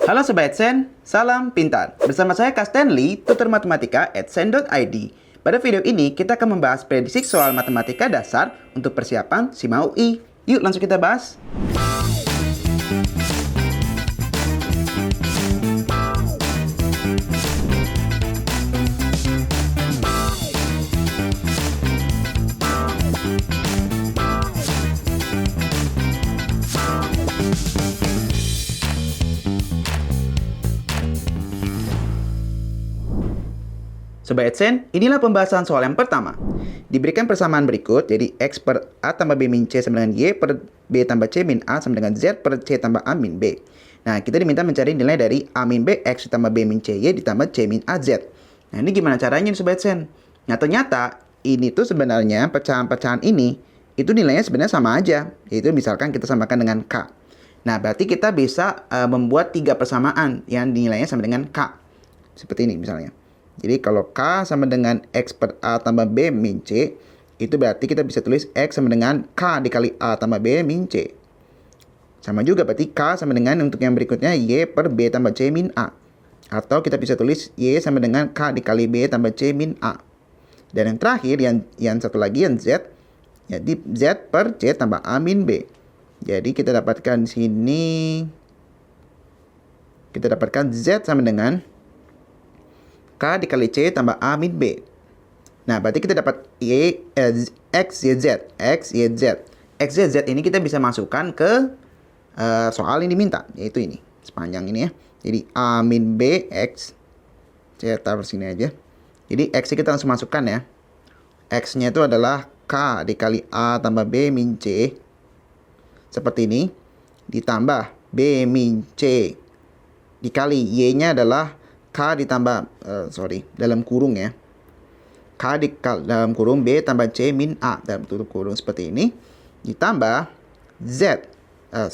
Halo Sobat Sen, salam pintar. Bersama saya Kak Stanley, tutor matematika @sen.id. Pada video ini kita akan membahas prediksi soal matematika dasar untuk persiapan SIMA UI. Yuk langsung kita bahas. Sobat Adsen, inilah pembahasan soal yang pertama. Diberikan persamaan berikut, jadi X per A tambah B min C sama dengan Y per B tambah C min A sama dengan Z per C tambah A min B. Nah, kita diminta mencari nilai dari A min B, X ditambah B min C, Y ditambah C min A, Z. Nah, ini gimana caranya nih Sobat Adsen? Nah, ternyata ini tuh sebenarnya pecahan-pecahan ini, itu nilainya sebenarnya sama aja. Yaitu misalkan kita samakan dengan K. Nah, berarti kita bisa membuat 3 persamaan yang nilainya sama dengan K. Seperti ini misalnya. Jadi kalau K sama dengan X per A tambah B min C, itu berarti kita bisa tulis X sama dengan K dikali A tambah B min C. Sama juga berarti K sama dengan untuk yang berikutnya Y per B tambah C min A. Atau kita bisa tulis Y sama dengan K dikali B tambah C min A. Dan yang terakhir, yang satu lagi yang Z, jadi Z per C tambah A min B. Jadi kita dapatkan di sini, kita dapatkan Z sama dengan K dikali C tambah A min B. Nah, berarti kita dapat X, Y, Z. X, Y, Z. X, Y, Z ini kita bisa masukkan ke soal yang diminta. Yaitu ini. Sepanjang ini ya. Jadi A min B, X. Saya taruh sini aja. Jadi X kita langsung masukkan ya. X-nya itu adalah K dikali A tambah B min C. Seperti ini. Ditambah B min C. Dikali Y-nya adalah K ditambah, dalam kurung ya. K dalam kurung B tambah C min A dalam tutup kurung seperti ini. Ditambah Z,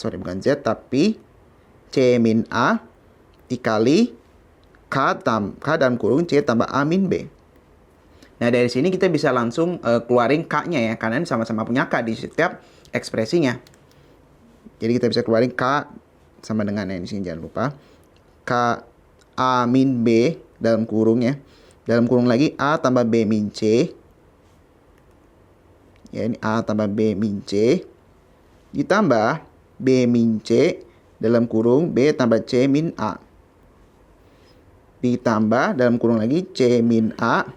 bukan Z tapi C min A dikali K dalam kurung C tambah A min B. Nah dari sini kita bisa langsung keluarin K-nya ya. Karena ini sama-sama punya K di setiap ekspresinya. Jadi kita bisa keluarin K sama dengan yang di sini jangan lupa. K A min B dalam kurung ya. Dalam kurung lagi A tambah B min C. Ya ini A tambah B min C. Ditambah B min C dalam kurung B tambah C min A. Ditambah dalam kurung lagi C min A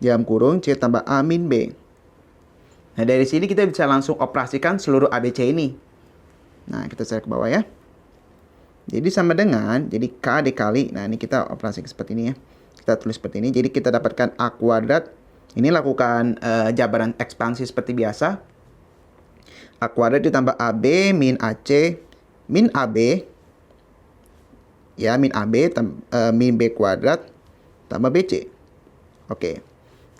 dalam kurung C tambah A min B. Nah dari sini kita bisa langsung operasikan seluruh ABC ini. Nah kita cari ke bawah ya. Jadi sama dengan, jadi K dikali, nah ini kita operasi seperti ini ya. Kita tulis seperti ini, jadi kita dapatkan A kuadrat. Ini lakukan jabaran ekspansi seperti biasa. A kuadrat ditambah AB min AC min AB. Ya, min AB min B kuadrat tambah BC. Oke.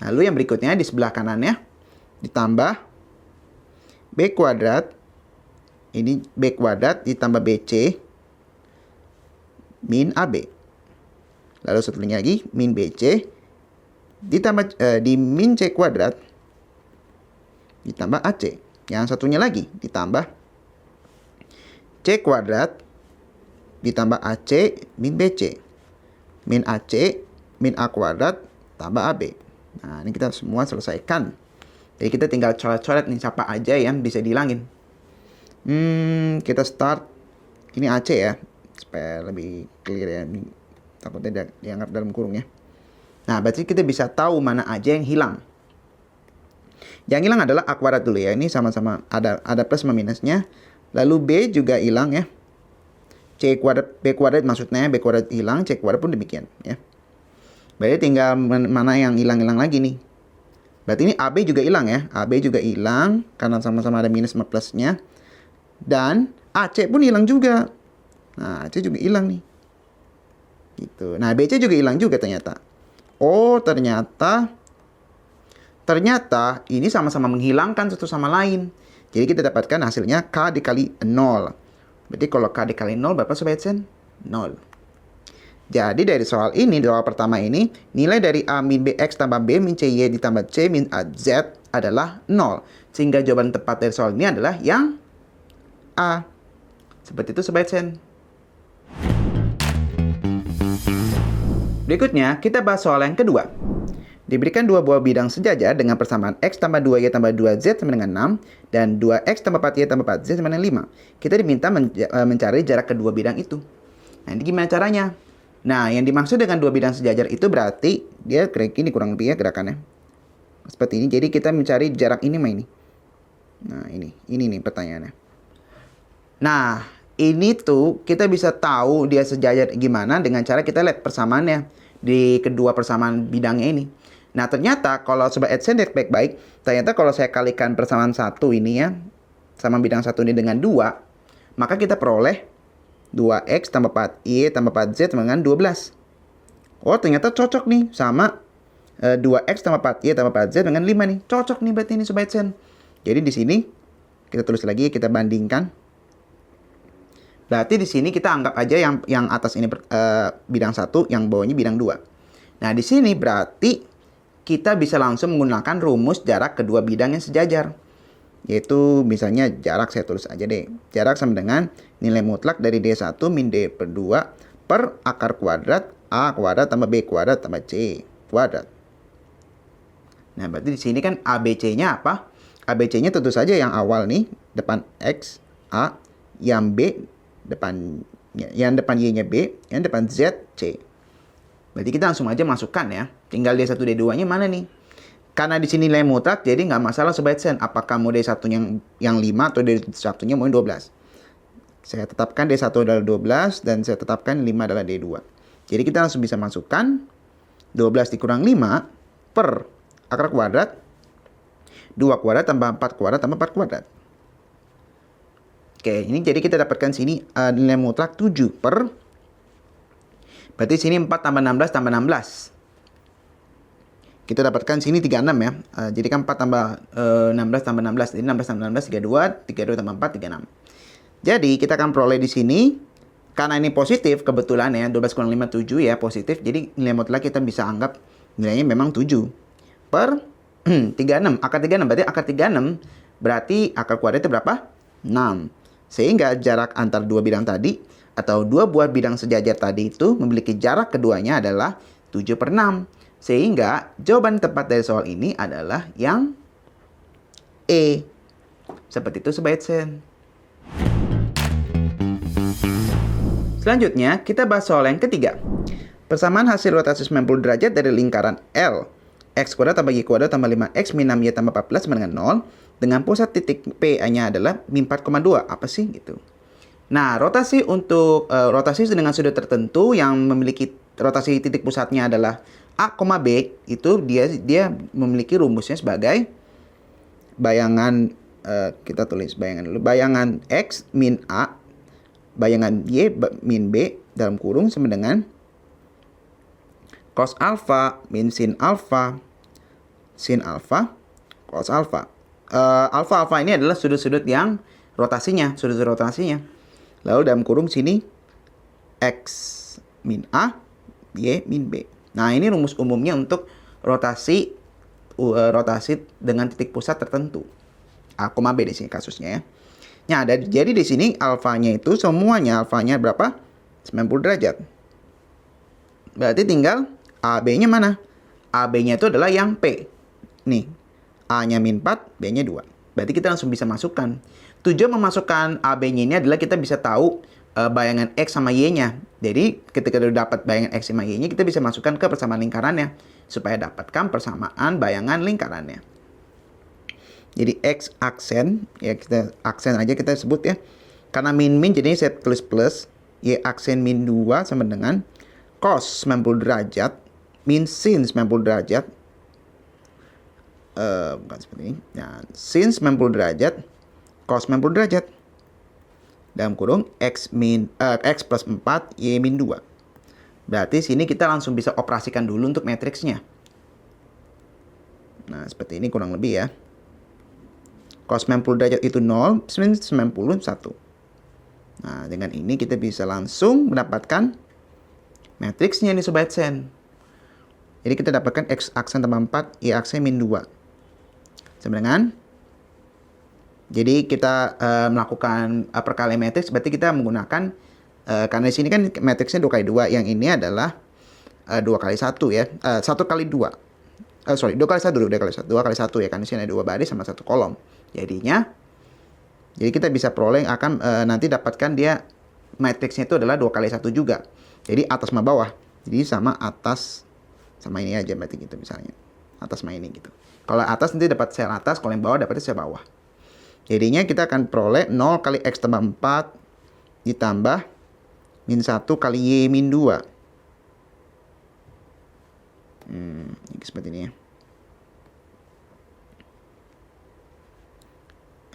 Lalu yang berikutnya di sebelah kanannya ditambah B kuadrat. Ini B kuadrat ditambah BC min AB. Lalu satunya lagi min BC ditambah di min C kuadrat ditambah AC. Yang satunya lagi ditambah C kuadrat ditambah AC min BC min AC min A kuadrat tambah AB. Nah, ini kita semua selesaikan. Jadi kita tinggal coret-coret nih siapa aja yang bisa dihilangin. Kita start. Ini AC ya. Supaya lebih clear ya. Takutnya dianggap dalam kurung ya. Nah, berarti kita bisa tahu mana aja yang hilang. Yang hilang adalah A kuadrat dulu ya. Ini sama-sama ada plus sama minusnya. Lalu B juga hilang ya. C kuadrat, B kuadrat maksudnya B kuadrat hilang, C kuadrat pun demikian ya. Berarti tinggal mana yang hilang-hilang lagi nih. Berarti ini AB juga hilang ya. AB juga hilang karena sama-sama ada minus sama plusnya. Dan AC pun hilang juga. Nah, AC juga hilang nih. Gitu. Nah, BC juga hilang juga ternyata. Oh, ternyata ini sama-sama menghilangkan satu sama lain. Jadi kita dapatkan hasilnya K dikali 0. Berarti kalau K dikali 0 berapa Sobat Sen? 0. Jadi dari soal ini, soal pertama ini, nilai dari A min B X tambah B min C Y ditambah C min A Z adalah 0. Sehingga jawaban tepat dari soal ini adalah yang A. Seperti itu Sobat Sen. Berikutnya, kita bahas soal yang kedua. Diberikan dua buah bidang sejajar dengan persamaan X tambah 2Y tambah 2Z sama dengan 6 dan 2X tambah 4Y tambah 4Z sama dengan 5. Kita diminta mencari jarak kedua bidang itu. Nah, ini gimana caranya? Nah, yang dimaksud dengan dua bidang sejajar itu berarti dia kayak gini kurang lebih ya gerakannya. Seperti ini. Jadi kita mencari jarak ini mah ini. Nah, ini nih pertanyaannya. Nah, ini tuh kita bisa tahu dia sejajar gimana dengan cara kita lihat persamaannya di kedua persamaan bidangnya ini. Nah, ternyata kalau Sobat AdSense lihat baik-baik, ternyata kalau saya kalikan persamaan satu ini ya, sama bidang satu ini dengan 2, maka kita peroleh 2X tambah 4Y tambah 4Z sama dengan 12. Oh, ternyata cocok nih sama 2X tambah 4Y tambah 4Z dengan 5 nih. Cocok nih berarti ini Sobat AdSense. Jadi di sini kita tulis lagi, kita bandingkan. Berarti di sini kita anggap aja yang atas ini bidang 1, yang bawahnya bidang 2. Nah, di sini berarti kita bisa langsung menggunakan rumus jarak kedua bidang yang sejajar. Yaitu misalnya jarak, saya tulis aja deh. Jarak sama dengan nilai mutlak dari D1 min D per 2 per akar kuadrat A kuadrat tambah B kuadrat tambah C kuadrat. Nah, berarti di sini kan ABC-nya apa? ABC-nya tentu saja yang awal nih, depan X, A, yang B, yang depan Y-nya B, yang depan Z, C. Berarti kita langsung aja masukkan ya. Tinggal D1, D2-nya mana nih? Karena di sini nilai mutlak, jadi nggak masalah Sobat AdSense. Apakah mau D1 yang 5 atau D1-nya mau 12. Saya tetapkan D1 adalah 12 dan saya tetapkan 5 adalah D2. Jadi kita langsung bisa masukkan 12 dikurang 5 per akar kuadrat 2 kuadrat tambah 4 kuadrat tambah 4 kuadrat. Oke, ini jadi kita dapatkan sini nilai mutlak 7 per, berarti sini 4 tambah 16 tambah 16. Kita dapatkan sini 36 ya. Jadi kan 4 tambah 16 tambah 16. Jadi 16 tambah 16 32, 32 tambah 4 36. Jadi kita akan peroleh di sini, karena ini positif kebetulan ya, 12 kurang 5 7 ya, positif. Jadi nilai mutlak kita bisa anggap nilainya memang 7 per 36. Akar 36 berarti akar 36 berarti akar kuadratnya berapa? 6. Sehingga jarak antar dua bidang tadi atau dua buah bidang sejajar tadi itu memiliki jarak keduanya adalah 7 per 6. Sehingga jawaban tepat dari soal ini adalah yang E. Seperti itu Sobat AdSense. Selanjutnya kita bahas soal yang ketiga. Persamaan hasil rotasi 90 derajat dari lingkaran L. X kuadrat tambah Y kuadrat tambah 5X min 6Y tambah 14 sama dengan 0. Dengan pusat titik P-nya adalah min 4,2. Apa sih gitu? Nah, rotasi untuk rotasi dengan sudut tertentu yang memiliki rotasi titik pusatnya adalah A, B, itu dia memiliki rumusnya sebagai bayangan, kita tulis bayangan dulu. Bayangan X min A, bayangan Y min B dalam kurung sama dengan cos alfa min sin alfa cos alfa. Alfa ini adalah sudut-sudut yang rotasinya, sudut-sudut rotasinya. Lalu dalam kurung sini X min A, Y min B. Nah, ini rumus umumnya untuk rotasi dengan titik pusat tertentu. A, B di sini kasusnya ya. Nah, jadi di sini alfanya itu semuanya alfanya berapa? 90 derajat. Berarti tinggal AB-nya mana? AB-nya itu adalah yang P. Nih, A-nya min 4, B-nya 2. Berarti kita langsung bisa masukkan. Tujuan memasukkan AB-nya ini adalah kita bisa tahu bayangan X sama Y-nya. Jadi ketika sudah dapat bayangan X sama Y-nya, kita bisa masukkan ke persamaan lingkarannya supaya dapatkan persamaan bayangan lingkarannya. Jadi X aksen, ya kita aksen aja kita sebut ya. Karena min jadi saya tulis plus, Y aksen min 2 sama dengan cos 90 derajat min sin 90 derajat. Bukan seperti ini. Nah, sin 90 derajat cos 90 derajat. Dalam kurung X plus 4, Y min 2. Berarti sini kita langsung bisa operasikan dulu untuk matriksnya. Nah, seperti ini kurang lebih ya. Cos 90 derajat itu 0, sin 91. Nah, dengan ini kita bisa langsung mendapatkan matriksnya nih Sobat AdSense. Jadi kita dapatkan X aksen tambah 4, Y aksen min 2. Sama dengan, jadi kita melakukan perkalian matriks, berarti kita menggunakan, karena di sini kan matriksnya 2 kali 2. Yang ini adalah 2 kali 1 ya. 1 kali 2. 2 kali 1 dulu, 2 kali 1. 2 kali 1 ya, kan di sini ada 2 baris sama 1 kolom. Jadi kita bisa peroleh akan nanti dapatkan dia matriksnya itu adalah 2 kali 1 juga. Jadi atas sama bawah. Jadi sama atas sama ini aja berarti gitu misalnya. Atas sama ini gitu. Kalau atas nanti dapat sel atas, kalau yang bawah dapatnya sel bawah. Jadinya kita akan peroleh 0 kali X tambah 4 ditambah min 1 kali Y min 2. Ini seperti ini ya.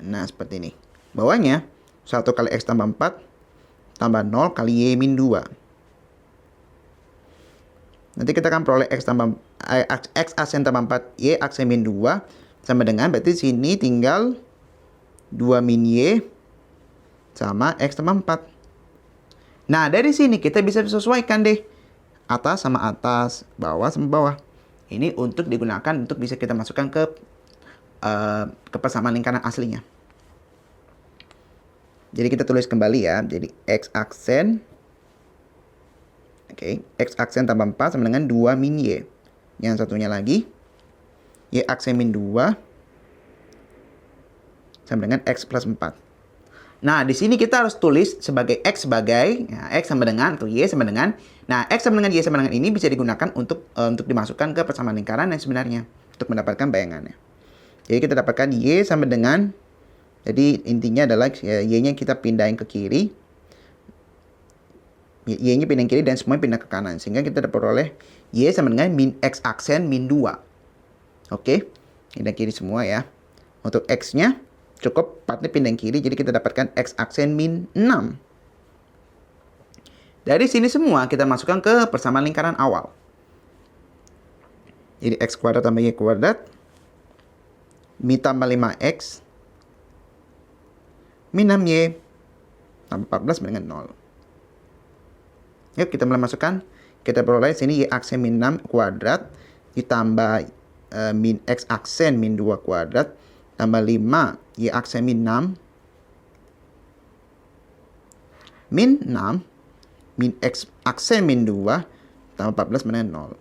Nah, seperti ini. Bawahnya 1 kali X tambah 4 tambah 0 kali Y min 2. Nanti kita akan peroleh X aksen tambah 4, Y aksen min 2 sama dengan berarti sini tinggal 2 min Y sama X tambah 4. Nah, dari sini kita bisa sesuaikan deh. Atas sama atas, bawah sama bawah. Ini untuk digunakan untuk bisa kita masukkan ke persamaan lingkaran aslinya. Jadi kita tulis kembali ya. Jadi X aksen. Oke, X aksen tambah 4 sama dengan 2 min Y. Yang satunya lagi. Y aksen min 2 sama dengan X plus 4. Nah, di sini kita harus tulis sebagai X sebagai X sama dengan atau Y sama dengan. Nah, X sama dengan Y sama dengan ini bisa digunakan untuk dimasukkan ke persamaan lingkaran yang sebenarnya untuk mendapatkan bayangannya. Jadi kita dapatkan Y sama dengan, jadi intinya adalah Y-nya kita pindahin ke kiri. Y-nya pindahin kiri dan semuanya pindah ke kanan. Sehingga kita dapat oleh Y sama dengan min X aksen min 2. Oke, pindah kiri semua ya. Untuk X-nya cukup 4-nya pindah kiri, jadi kita dapatkan X aksen min 6. Dari sini semua kita masukkan ke persamaan lingkaran awal. Jadi X kuadrat tambah Y kuadrat, min tambah 5X, min 6Y, tambah 14 dengan 0. Yuk kita mulai masukkan. Kita peroleh sini Y aksen min 6 kuadrat, ditambah min X aksen min 2 kuadrat, tambah 5 Y aksen min 6 min 6 min X aksen min 2 tambah 14 dengan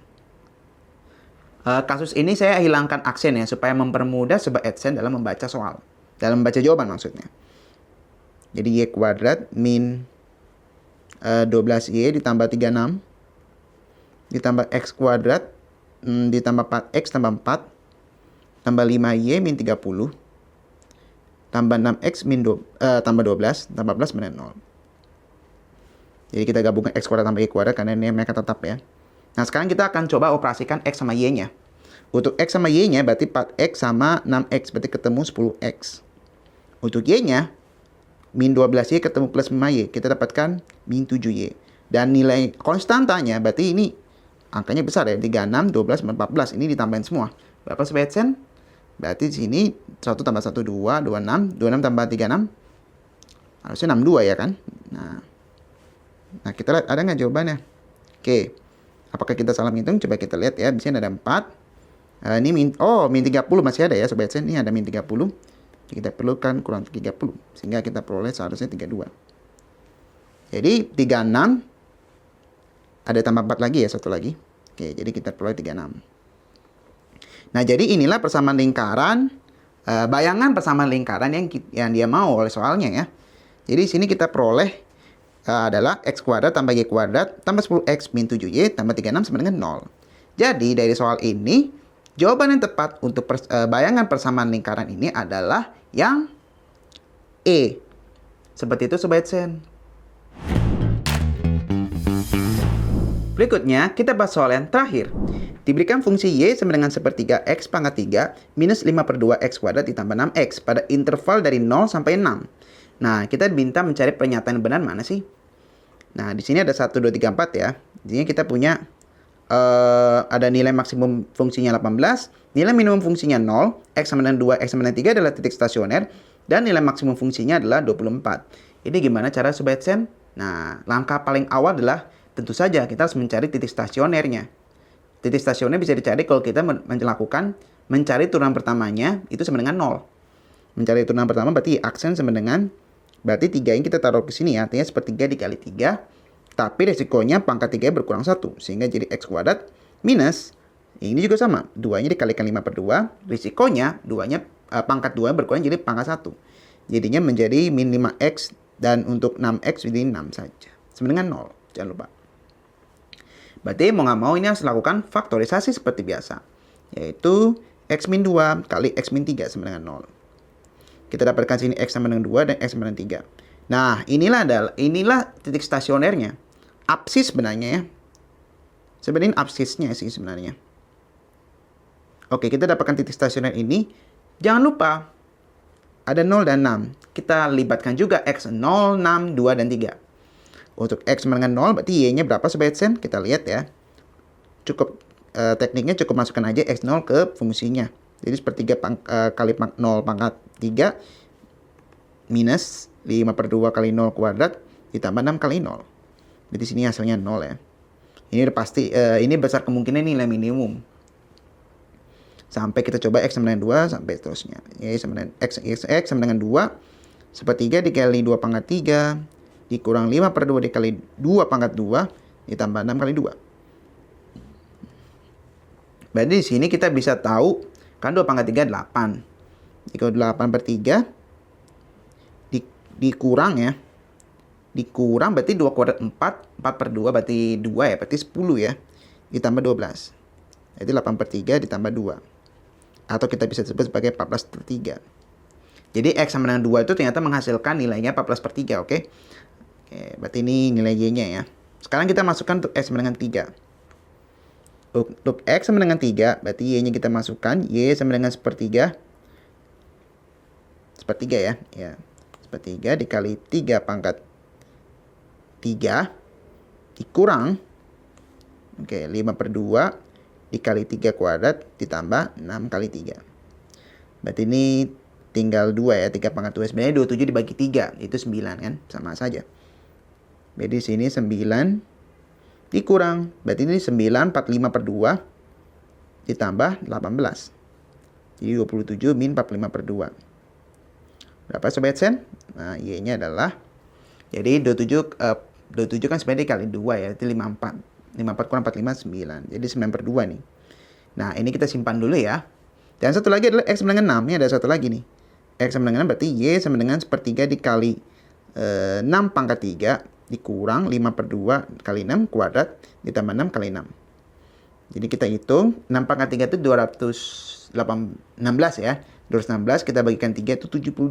0. Kasus ini saya hilangkan aksen ya supaya mempermudah Sobat Adsense dalam membaca soal, dalam membaca jawaban maksudnya. Jadi Y kuadrat min 12Y ditambah 36 ditambah X kuadrat ditambah 4X tambah 4 tambah 5Y min 30 tambah 6X min tambah 12 tambah 14 dengan 0. Jadi kita gabungkan X kuadrat tambah Y kuadrat karena ini mereka tetap ya. Nah, sekarang kita akan coba operasikan X sama Y-nya. Untuk X sama Y-nya berarti 4X sama 6X, berarti ketemu 10X. Untuk Y-nya min 12Y ketemu plus 5Y, kita dapatkan min 7Y. Dan nilai konstantanya berarti ini angkanya besar ya, 36, 12, 14. Ini ditambahin semua. Berapa Sobat Adsense? Berarti di sini 1 tambah 1, 2, 26. 26 tambah 36. Harusnya 62 ya kan? Nah kita lihat ada nggak jawabannya? Oke. Apakah kita salah menghitung? Coba kita lihat ya. Di sini ada 4. Ini min 30 masih ada ya Sobat Adsense. Ini ada min 30. Jadi kita perlukan kurang 30. Sehingga kita peroleh seharusnya 32. Jadi 36. Ada tambah 4 lagi ya, satu lagi. Oke, jadi kita peroleh 36. Nah, jadi inilah persamaan lingkaran, bayangan persamaan lingkaran yang dia mau oleh soalnya ya. Jadi di sini kita peroleh adalah X kuadrat tambah Y kuadrat tambah 10X min 7Y tambah 36 sama dengan 0. Jadi dari soal ini, jawaban yang tepat untuk bayangan persamaan lingkaran ini adalah yang E. Seperti itu Sobat Adsense. Berikutnya, kita bahas soal yang terakhir. Diberikan fungsi Y sama dengan sepertiga X pangkat 3 minus 5/2 X kuadrat ditambah 6X pada interval dari 0 sampai 6. Nah, kita diminta mencari pernyataan yang benar mana sih? Nah, di sini ada 1, 2, 3, 4 ya. Jadi kita punya ada nilai maksimum fungsinya 18, nilai minimum fungsinya 0, X sama dengan 2, X sama dengan 3 adalah titik stasioner, dan nilai maksimum fungsinya adalah 24. Ini gimana cara Sobat Adsense? Nah, langkah paling awal adalah tentu saja kita harus mencari titik stasionernya. Titik stasioner bisa dicari kalau kita melakukan mencari turunan pertamanya itu sama dengan 0. Mencari turunan pertama berarti aksen sama dengan, berarti 3 ini kita taruh ke sini ya, artinya sepertiga dikali 3 Tapi resikonya pangkat 3 berkurang 1. Sehingga jadi X kuadrat minus. Ini juga sama. 2-nya dikalikan 5 per 2. Risikonya pangkat 2 berkurang jadi pangkat 1. Jadinya menjadi min 5X. Dan untuk 6X jadi 6 saja. Sama dengan 0. Jangan lupa. Berarti mau nggak mau ini harus lakukan faktorisasi seperti biasa. Yaitu X min 2 kali X min 3 sama dengan 0. Kita dapatkan sini X sama dengan 2 dan X sama dengan 3. Nah, inilah titik stasionernya. Apsis sebenarnya ya. Sebenarnya apsisnya sih sebenarnya. Oke, kita dapatkan titik stasioner ini. Jangan lupa, ada 0 dan 6. Kita libatkan juga X 0, 6, 2, dan 3. Untuk X sama dengan 0, berarti Y-nya berapa Sobat Sen? Kita lihat ya. Tekniknya cukup masukkan aja X0 ke fungsinya. Jadi sepertiga kali 0 pangkat 3 minus 5 per 2 kali 0 kuadrat ditambah 6 kali 0. Jadi sini hasilnya 0 ya. Ini udah pasti, ini besar kemungkinan nilai minimum. Sampai kita coba X sama dengan 2 sampai seterusnya. Y sama dengan X sama dengan 2. Sepertiga dikali 2 pangkat 3 dikurang 5 per 2 dikali 2 pangkat 2 ditambah 6 kali 2. Berarti di sini kita bisa tahu kan 2 pangkat 3 8. Jika 8 per 3 dikurang ya. Dikurang berarti 2 kuadrat 4. 4 per 2 berarti 2 ya. Berarti 10 ya. Ditambah 12. Jadi 8 per 3 ditambah 2. Atau kita bisa sebut sebagai 14 per 3. Jadi X sama dengan 2 itu ternyata menghasilkan nilainya 14 per 3. Oke. Oke, berarti ini nilai Y-nya ya. Sekarang kita masukkan untuk X sama dengan 3. Untuk X sama dengan 3, berarti Y-nya kita masukkan. Y sama dengan sepertiga. Sepertiga ya. Ya. Sepertiga dikali 3 pangkat 3 dikurang. Oke, 5 per 2 dikali 3 kuadrat ditambah 6 kali 3. Berarti ini tinggal 2 ya. 3 pangkat 2. Sebenarnya 27 dibagi 3. Itu 9 kan. Sama saja. Jadi sini 9 dikurang. Berarti ini 9 45 per 2 ditambah 18. Jadi 27 min 45 per 2. Berapa Sobat Sen? Nah, Y-nya adalah, jadi 27 kan sebenarnya dikali 2 ya. Itu 54. 54 kurang 45, 9. Jadi 9 per 2 nih. Nah, ini kita simpan dulu ya. Dan satu lagi adalah X sama dengan 6. Ini ada satu lagi nih. X sama dengan 6 berarti Y sama dengan sepertiga dikali 6 pangkat 3 dikurang 5 per 2 kali 6 kuadrat ditambah 6 kali 6. Jadi kita hitung 6 pangkat 3 itu 216 ya. 216 kita bagikan 3 itu 72.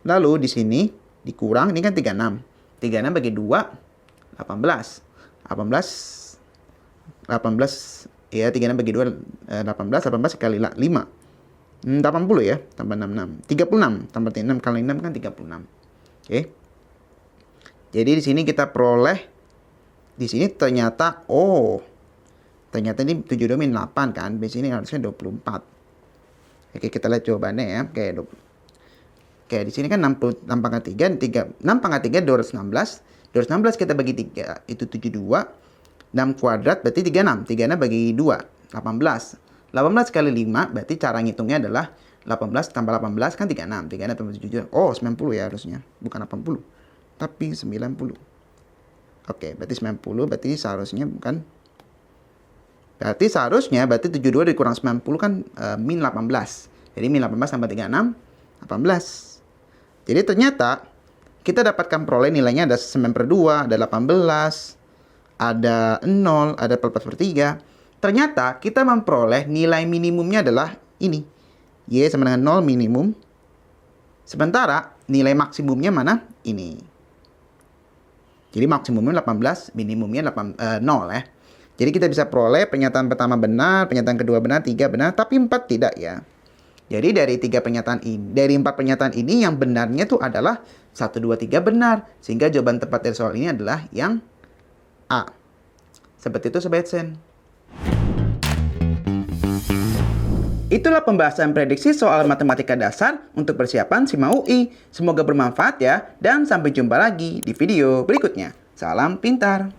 Lalu di sini dikurang, ini kan 36. 36 bagi 2 18. 18 ya, 36 bagi 2 18 kali 5 80 ya, tambah 66 36 tambah 6 kali 6 kan 36. Oke. Jadi di sini kita peroleh, di sini ternyata ternyata ini 72 min 8 kan. Di sini harusnya 24. Oke, kita lihat jawabannya ya. Oke, di sini kan 6 pangkat 3, 6 pangkat 3 216. 216 kita bagi 3 itu 72. 6 kuadrat berarti 36. 36 bagi 2 18. 18 kali 5 berarti cara ngitungnya adalah 18 tambah 18 kan 36. 36 tambah 7. 90 ya harusnya. Bukan 80. Tapi 90. Oke, berarti 90 berarti seharusnya bukan. Berarti 72 dikurang 90 kan min 18. Jadi min 18 tambah 36 18. Jadi ternyata kita dapatkan peroleh nilainya ada 9 per 2, ada 18, ada 0, ada 14 per 3. Ternyata kita memperoleh nilai minimumnya adalah ini. Y sama dengan 0 minimum. Sementara nilai maksimumnya mana? Ini. Jadi maksimumnya 18, minimumnya 0 ya. Jadi kita bisa peroleh pernyataan pertama benar, pernyataan kedua benar, 3 benar, tapi 4 tidak ya. Jadi dari 4 pernyataan ini yang benarnya itu adalah 1, 2, 3 benar. Sehingga jawaban tepat dari soal ini adalah yang A. Seperti itu Sobat Sen. Itulah pembahasan prediksi soal matematika dasar untuk persiapan SIMA UI. Semoga bermanfaat ya, dan sampai jumpa lagi di video berikutnya. Salam pintar!